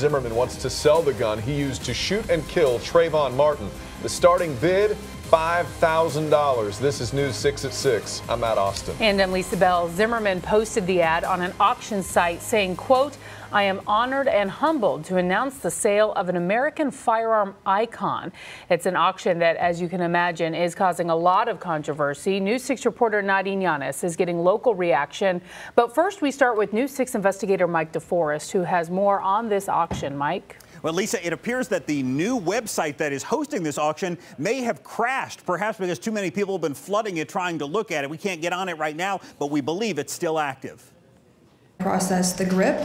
Zimmerman wants to sell the gun he used to shoot and kill Trayvon Martin. The starting bid, $5,000. This is News 6 at 6. I'm Matt Austin. And I'm Lisa Bell. Zimmerman posted the ad on an auction site saying, quote, "I am honored and humbled to announce the sale of an American firearm icon." It's an auction that, as you can imagine, is causing a lot of controversy. News 6 reporter Nadine Yanis is getting local reaction. But first, we start with News 6 investigator Mike DeForest, who has more on this auction. Mike? Well, Lisa, it appears that the new website that is hosting this auction may have crashed, perhaps because too many people have been flooding it trying to look at it. We can't get on it right now, but we believe it's still active. Process the grip,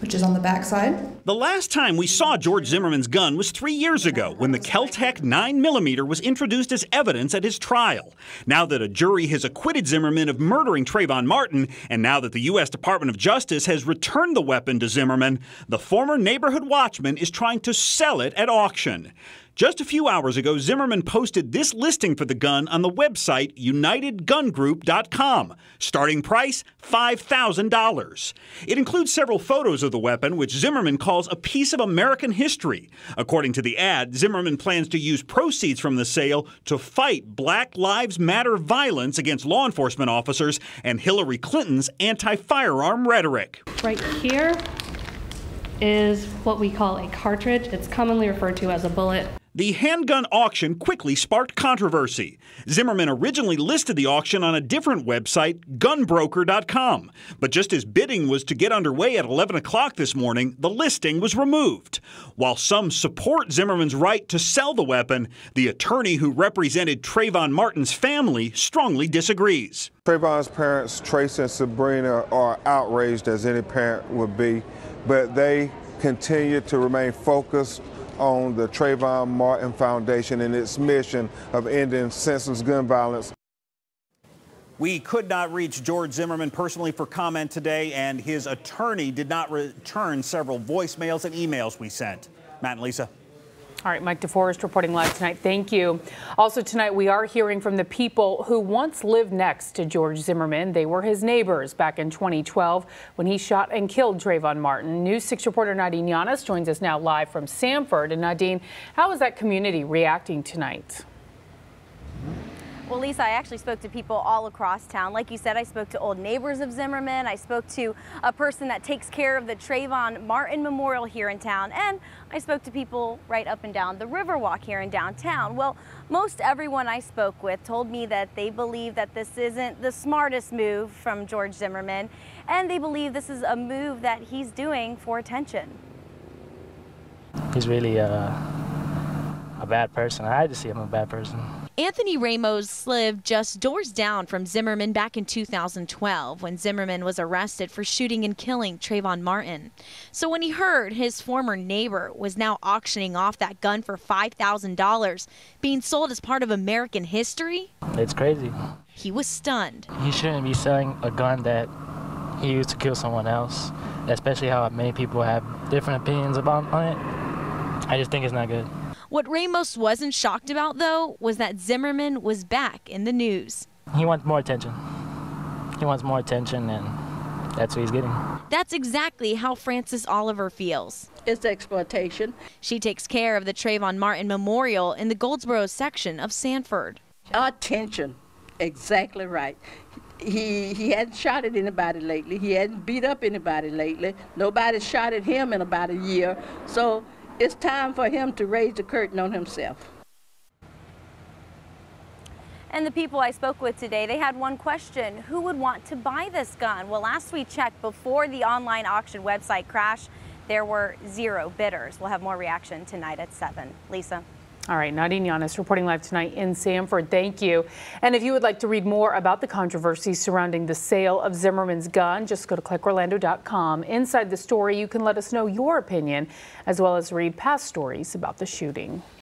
which is on the back side. The last time we saw George Zimmerman's gun was 3 years ago when the Kel-Tec 9mm was introduced as evidence at his trial. Now that a jury has acquitted Zimmerman of murdering Trayvon Martin, and now that the U.S. Department of Justice has returned the weapon to Zimmerman, the former neighborhood watchman is trying to sell it at auction. Just a few hours ago, Zimmerman posted this listing for the gun on the website UnitedGunGroup.com. Starting price, $5,000. It includes several photos of the weapon, which Zimmerman calls a piece of American history. According to the ad, Zimmerman plans to use proceeds from the sale to fight Black Lives Matter violence against law enforcement officers and Hillary Clinton's anti-firearm rhetoric. Right here is what we call a cartridge. It's commonly referred to as a bullet. The handgun auction quickly sparked controversy. Zimmerman originally listed the auction on a different website, gunbroker.com. But just as bidding was to get underway at 11 o'clock this morning, the listing was removed. While some support Zimmerman's right to sell the weapon, the attorney who represented Trayvon Martin's family strongly disagrees. Trayvon's parents, Tracy and Sabrina, are outraged as any parent would be, but they continue to remain focused on the Trayvon Martin Foundation and its mission of ending senseless gun violence. We could not reach George Zimmerman personally for comment today, and his attorney did not return several voicemails and emails we sent. Matt and Lisa. All right, Mike DeForest reporting live tonight. Thank you. Also tonight, we are hearing from the people who once lived next to George Zimmerman. They were his neighbors back in 2012 when he shot and killed Trayvon Martin. News 6 reporter Nadine Yanis joins us now live from Sanford. And Nadine, how is that community reacting tonight? Well, Lisa, I actually spoke to people all across town. Like you said, I spoke to old neighbors of Zimmerman. I spoke to a person that takes care of the Trayvon Martin Memorial here in town. And I spoke to people right up and down the Riverwalk here in downtown. Well, most everyone I spoke with told me that they believe that this isn't the smartest move from George Zimmerman. And they believe this is a move that he's doing for attention. He's really a bad person. I just see him a bad person. Anthony Ramos lived just doors down from Zimmerman back in 2012 when Zimmerman was arrested for shooting and killing Trayvon Martin. So when he heard his former neighbor was now auctioning off that gun for $5,000, being sold as part of American history, it's crazy. He was stunned. He shouldn't be selling a gun that he used to kill someone else, especially how many people have different opinions about it. I just think it's not good. What Ramos wasn't shocked about, though, was that Zimmerman was back in the news. He wants more attention. He wants more attention, and that's what he's getting. That's exactly how Frances Oliver feels. It's exploitation. She takes care of the Trayvon Martin Memorial in the Goldsboro section of Sanford. Attention. Exactly right. He hadn't shot at anybody lately. He hadn't beat up anybody lately. Nobody shot at him in about a year. So it's time for him to raise the curtain on himself. And the people I spoke with today, they had one question: who would want to buy this gun? Well, last we checked, before the online auction website crashed, there were 0 bidders. We'll have more reaction tonight at 7. Lisa. All right, Nadine Yanis reporting live tonight in Sanford. Thank you. And if you would like to read more about the controversy surrounding the sale of Zimmerman's gun, just go to clickorlando.com. Inside the story, you can let us know your opinion, as well as read past stories about the shooting.